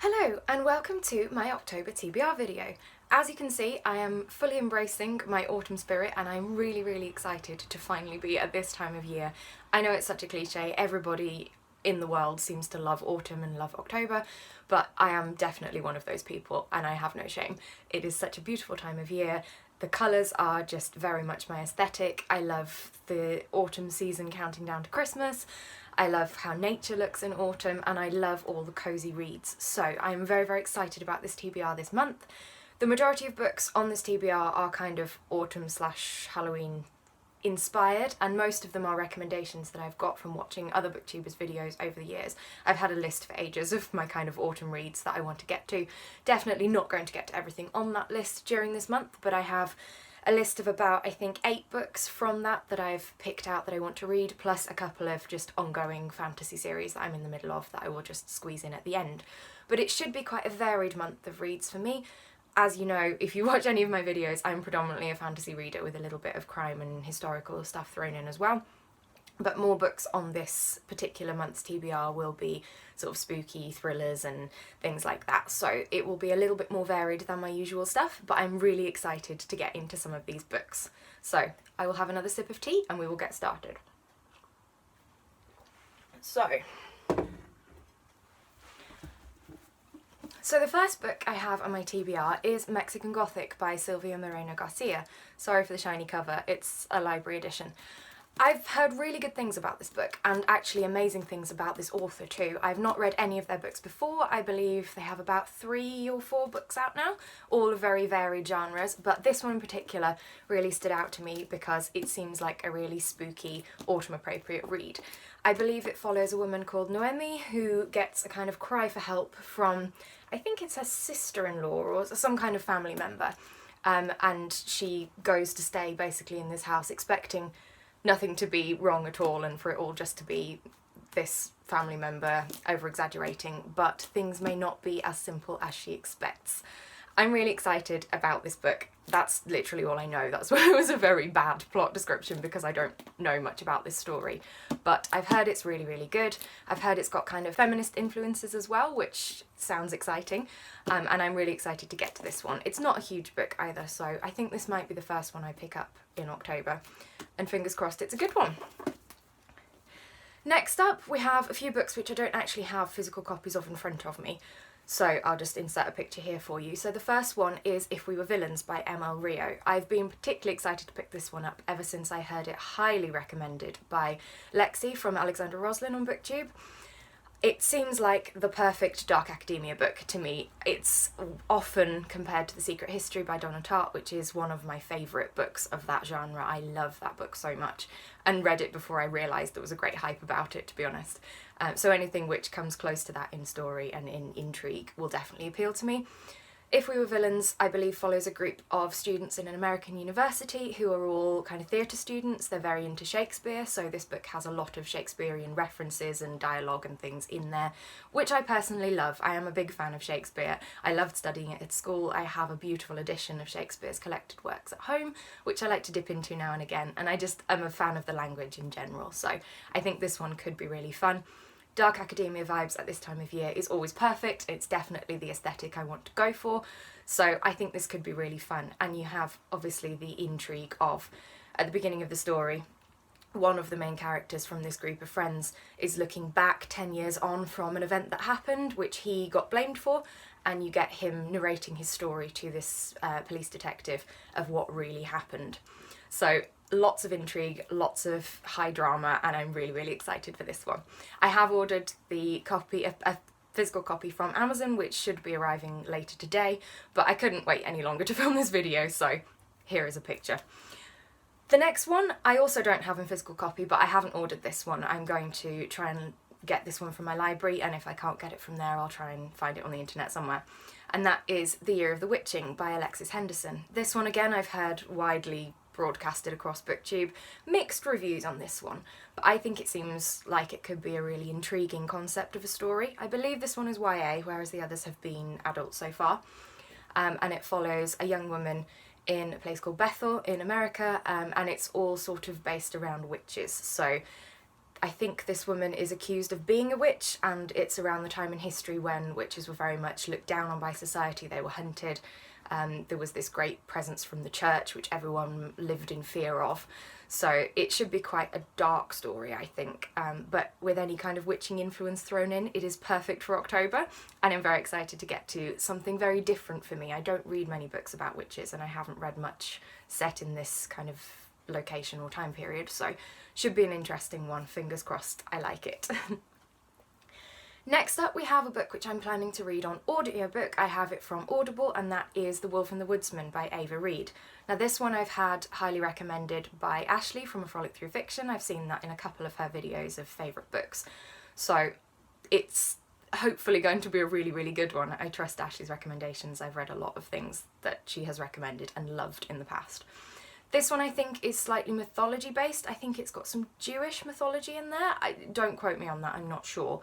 Hello and welcome to my October TBR video. As you can see, I am fully embracing my autumn spirit and I'm really excited to finally be at this time of year. I know it's such a cliche, everybody in the world seems to love autumn and love October, but I am definitely one of those people and I have no shame. It is such a beautiful time of year. The colours are just very much my aesthetic. I love the autumn season counting down to Christmas. I love how nature looks in autumn and I love all the cosy reads. So I'm very excited about this TBR this month. The majority of books on this TBR are kind of autumn/Halloween inspired, and most of them are recommendations that I've got from watching other booktubers' videos over the years. I've had a list for ages of my kind of autumn reads that I want to get to. Definitely not going to get to everything on that list during this month, but I have a list of about, I think, 8 books from that I've picked out that I want to read, plus a couple of just ongoing fantasy series that I'm in the middle of that I will just squeeze in at the end. But it should be quite a varied month of reads for me. As you know, if you watch any of my videos, I'm predominantly a fantasy reader with a little bit of crime and historical stuff thrown in as well. But more books on this particular month's TBR will be sort of spooky thrillers and things like that. So it will be a little bit more varied than my usual stuff, but I'm really excited to get into some of these books. So I will have another sip of tea and we will get started. So the first book I have on my TBR is Mexican Gothic by Silvia Moreno Garcia. Sorry for the shiny cover, it's a library edition. I've heard really good things about this book, and actually amazing things about this author too. I've not read any of their books before. I believe they have about 3 or 4 books out now, all of very varied genres, but this one in particular really stood out to me because it seems like a really spooky, autumn-appropriate read. I believe it follows a woman called Noemi who gets a kind of cry for help from, I think it's her sister-in-law or some kind of family member, and she goes to stay basically in this house expecting nothing to be wrong at all and for it all just to be this family member over-exaggerating, but things may not be as simple as she expects. I'm really excited about this book. That's literally all I know. That's why it was a very bad plot description because I don't know much about this story. But I've heard it's really good. I've heard it's got kind of feminist influences as well, which sounds exciting. And I'm really excited to get to this one. It's not a huge book either, so I think this might be the first one I pick up in October. And fingers crossed it's a good one. Next up, we have a few books which I don't actually have physical copies of in front of me. So I'll just insert a picture here for you. So the first one is If We Were Villains by M.L. Rio. I've been particularly excited to pick this one up ever since I heard it highly recommended by Lexi from Alexandra Roslin on BookTube. It seems like the perfect dark academia book to me. It's often compared to The Secret History by Donna Tartt, which is one of my favourite books of that genre. I love that book so much and read it before I realised there was a great hype about it, to be honest. So anything which comes close to that in story and in intrigue will definitely appeal to me. If We Were Villains, I believe, follows a group of students in an American university who are all kind of theatre students. They're very into Shakespeare, so this book has a lot of Shakespearean references and dialogue and things in there, which I personally love. I am a big fan of Shakespeare. I loved studying it at school. I have a beautiful edition of Shakespeare's collected works at home, which I like to dip into now and again, and I'm a fan of the language in general, so I think this one could be really fun. Dark academia vibes at this time of year is always perfect. It's definitely the aesthetic I want to go for, so I think this could be really fun. And you have obviously the intrigue of, at the beginning of the story, one of the main characters from this group of friends is looking back 10 years on from an event that happened which he got blamed for, and you get him narrating his story to this police detective of what really happened. So lots of intrigue, lots of high drama, and I'm really excited for this one. I have ordered the copy, a physical copy from Amazon, which should be arriving later today, but I couldn't wait any longer to film this video, so here is a picture. The next one I also don't have in physical copy, but I haven't ordered this one. I'm going to try and get this one from my library, and if I can't get it from there, I'll try and find it on the internet somewhere. And that is The Year of the Witching by Alexis Henderson. This one, again, I've heard widely broadcasted across BookTube. Mixed reviews on this one, but I think it seems like it could be a really intriguing concept of a story. I believe this one is YA, whereas the others have been adult so far. And it follows a young woman in a place called Bethel in America, and it's all sort of based around witches. So I think this woman is accused of being a witch, and it's around the time in history when witches were very much looked down on by society. They were hunted. There was this great presence from the church, which everyone lived in fear of. So it should be quite a dark story, I think. But with any kind of witching influence thrown in, it is perfect for October. And I'm very excited to get to something very different for me. I don't read many books about witches, and I haven't read much set in this kind of location or time period. So should be an interesting one. Fingers crossed. I like it. Next up, we have a book which I'm planning to read on audiobook. I have it from Audible, and that is The Wolf and the Woodsman by Ava Reid. Now, this one I've had highly recommended by Ashley from A Frolic Through Fiction. I've seen that in a couple of her videos of favourite books. So it's hopefully going to be a really, really good one. I trust Ashley's recommendations. I've read a lot of things that she has recommended and loved in the past. This one I think is slightly mythology based. I think it's got some Jewish mythology in there. Don't quote me on that, I'm not sure.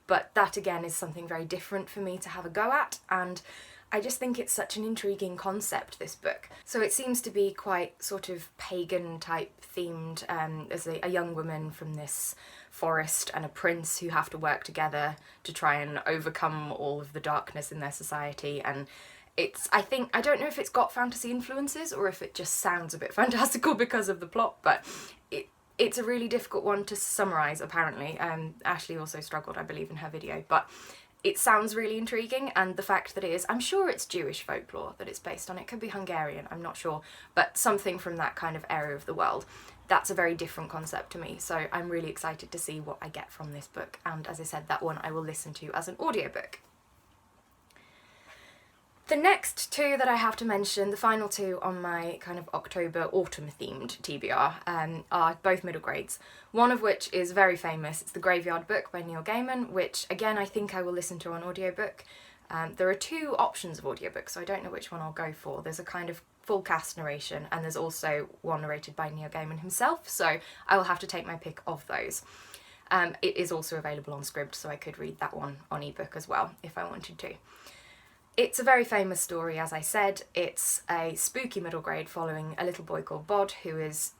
But that again is something very different for me to have a go at, and I just think it's such an intriguing concept, this book. So it seems to be quite sort of pagan type themed. There's a young woman from this forest and a prince who have to work together to try and overcome all of the darkness in their society, and I don't know if it's got fantasy influences or if it just sounds a bit fantastical because of the plot, but it's a really difficult one to summarise, apparently. Ashley also struggled, I believe, in her video, but it sounds really intriguing, and the fact that it is, I'm sure it's Jewish folklore that it's based on. It could be Hungarian, I'm not sure, but something from that kind of area of the world. That's a very different concept to me, so I'm really excited to see what I get from this book, and as I said, that one I will listen to as an audiobook. The next two that I have to mention, the final two on my kind of October autumn themed TBR, are both middle grades. One of which is very famous. It's The Graveyard Book by Neil Gaiman, which again I think I will listen to on audiobook. There are two options of audiobook, so I don't know which one I'll go for. There's a kind of full cast narration, and there's also one narrated by Neil Gaiman himself, so I will have to take my pick of those. It is also available on Scribd, so I could read that one on ebook as well if I wanted to. It's a very famous story, as I said. It's a spooky middle grade following a little boy called Bod, who is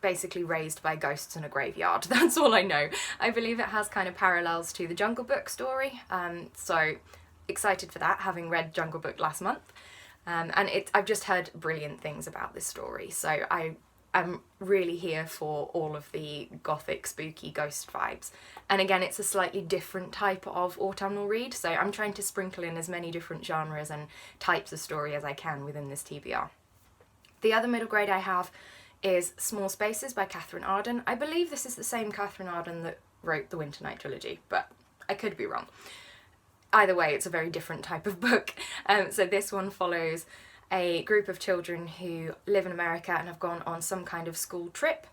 basically raised by ghosts in a graveyard. That's all I know. I believe it has kind of parallels to the Jungle Book story, so excited for that, having read Jungle Book last month. And I've just heard brilliant things about this story, so I'm really here for all of the gothic, spooky ghost vibes. And again, it's a slightly different type of autumnal read, so I'm trying to sprinkle in as many different genres and types of story as I can within this TBR. The other middle grade I have is Small Spaces by Catherine Arden. I believe this is the same Catherine Arden that wrote the Winter Night trilogy, but I could be wrong. Either way, it's a very different type of book. So this one follows a group of children who live in America and have gone on some kind of school trip,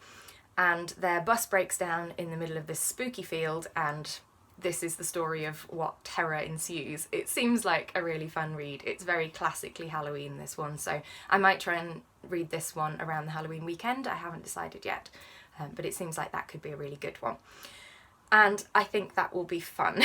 and their bus breaks down in the middle of this spooky field, and this is the story of what terror ensues. It seems like a really fun read. It's very classically Halloween, this one, so I might try and read this one around the Halloween weekend. I haven't decided yet, but it seems like that could be a really good one. And I think that will be fun.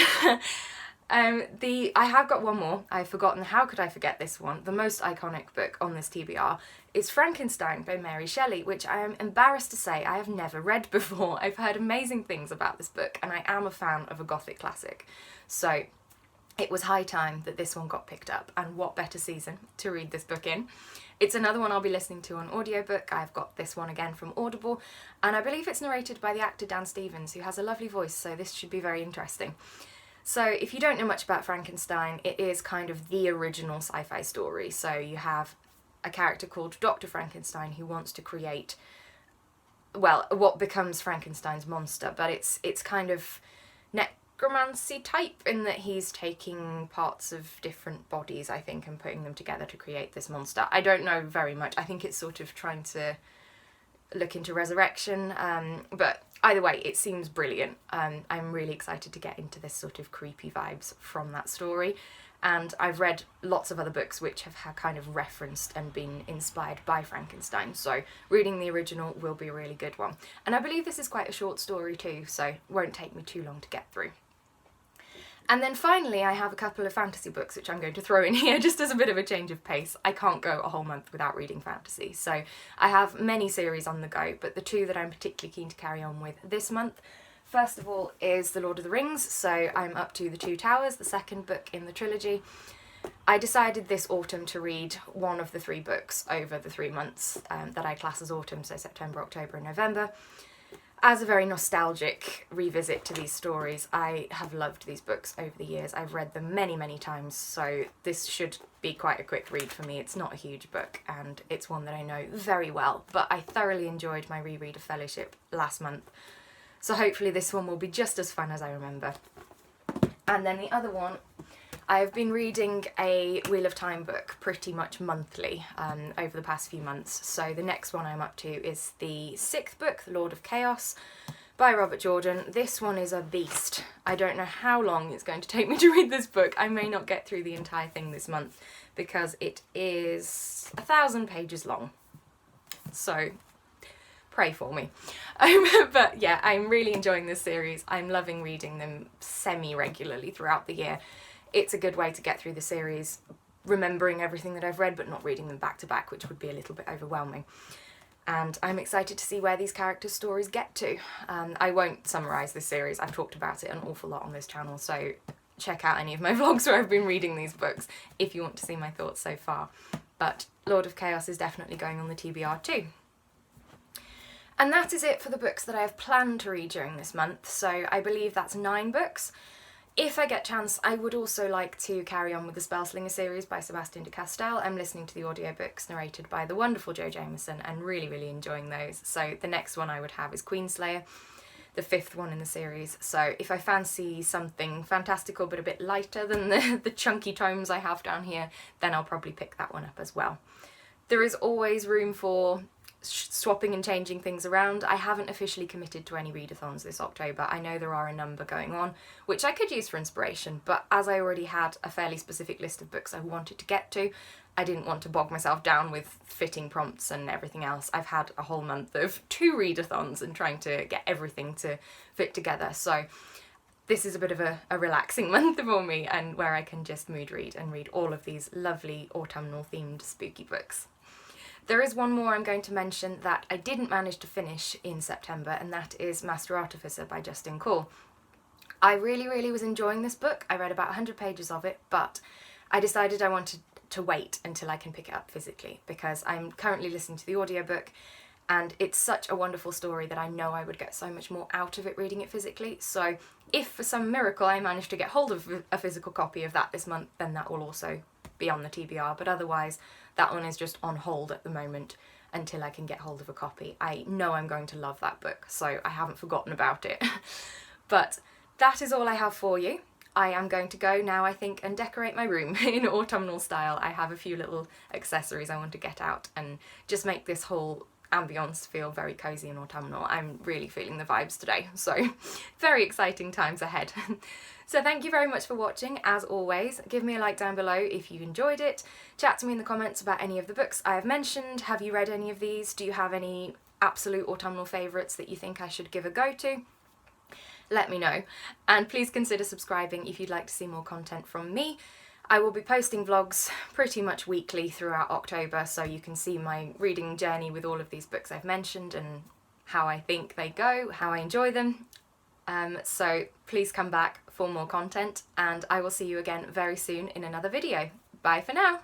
I have got one more. I've forgotten. How could I forget this one? The most iconic book on this TBR is Frankenstein by Mary Shelley, which I am embarrassed to say I have never read before. I've heard amazing things about this book, and I am a fan of a Gothic classic. So it was high time that this one got picked up, and what better season to read this book in. It's another one I'll be listening to on audiobook. I've got this one again from Audible, and I believe it's narrated by the actor Dan Stevens, who has a lovely voice, so this should be very interesting. So if you don't know much about Frankenstein, it is kind of the original sci-fi story. So you have a character called Dr. Frankenstein who wants to create, well, what becomes Frankenstein's monster, but it's kind of necromancy type in that he's taking parts of different bodies, I think, and putting them together to create this monster. I don't know very much. I think it's sort of trying to look into resurrection, but either way, it seems brilliant. I'm really excited to get into this sort of creepy vibes from that story, and I've read lots of other books which have kind of referenced and been inspired by Frankenstein, so reading the original will be a really good one. And I believe this is quite a short story too, so it won't take me too long to get through. And then finally, I have a couple of fantasy books which I'm going to throw in here just as a bit of a change of pace. I can't go a whole month without reading fantasy, so I have many series on the go, but the two that I'm particularly keen to carry on with this month, First of all is The Lord of the Rings, so I'm up to The Two Towers, the second book in the trilogy. I decided this autumn to read one of the 3 books over the 3 months that I class as autumn, so September, October and November. As a very nostalgic revisit to these stories, I have loved these books over the years. I've read them many, many times, so this should be quite a quick read for me. It's not a huge book, and it's one that I know very well, but I thoroughly enjoyed my reread of Fellowship last month, so hopefully this one will be just as fun as I remember. And then the other one, I've been reading a Wheel of Time book pretty much monthly over the past few months. So the next one I'm up to is the 6th book, The Lord of Chaos, by Robert Jordan. This one is a beast. I don't know how long it's going to take me to read this book. I may not get through the entire thing this month because it is 1,000 pages long. So pray for me. But yeah, I'm really enjoying this series. I'm loving reading them semi-regularly throughout the year. It's a good way to get through the series, remembering everything that I've read but not reading them back to back, which would be a little bit overwhelming. And I'm excited to see where these characters' stories get to. I won't summarise this series, I've talked about it an awful lot on this channel, so check out any of my vlogs where I've been reading these books if you want to see my thoughts so far. But Lord of Chaos is definitely going on the TBR too. And that is it for the books that I have planned to read during this month, so I believe that's 9 books. If I get a chance, I would also like to carry on with the Spellslinger series by Sebastian de Castell. I'm listening to the audiobooks narrated by the wonderful Jo Jameson and really, really enjoying those. So the next one I would have is Queenslayer, the 5th one in the series. So if I fancy something fantastical but a bit lighter than the chunky tomes I have down here, then I'll probably pick that one up as well. There is always room for swapping and changing things around. I haven't officially committed to any readathons this October. I know there are a number going on, which I could use for inspiration, but as I already had a fairly specific list of books I wanted to get to, I didn't want to bog myself down with fitting prompts and everything else. I've had a whole month of 2 readathons and trying to get everything to fit together, so this is a bit of a relaxing month for me, and where I can just mood read and read all of these lovely autumnal themed spooky books. There is one more I'm going to mention that I didn't manage to finish in September, and that is Master Artificer by Justin Call. I really was enjoying this book. I read about 100 pages of it, but I decided I wanted to wait until I can pick it up physically because I'm currently listening to the audiobook, and it's such a wonderful story that I know I would get so much more out of it reading it physically. So if for some miracle I manage to get hold of a physical copy of that this month, then that will also be on the TBR, but otherwise that one is just on hold at the moment until I can get hold of a copy. I know I'm going to love that book, so I haven't forgotten about it. But that is all I have for you. I am going to go now, I think, and decorate my room in autumnal style. I have a few little accessories I want to get out and just make this whole ambience feel very cosy and autumnal. I'm really feeling the vibes today, so very exciting times ahead. So thank you very much for watching. As always, give me a like down below if you enjoyed it. Chat to me in the comments about any of the books I have mentioned. Have you read any of these? Do you have any absolute autumnal favourites that you think I should give a go to? Let me know. And please consider subscribing if you'd like to see more content from me. I will be posting vlogs pretty much weekly throughout October, so you can see my reading journey with all of these books I've mentioned and how I think they go, how I enjoy them. So please come back for more content, and I will see you again very soon in another video. Bye for now!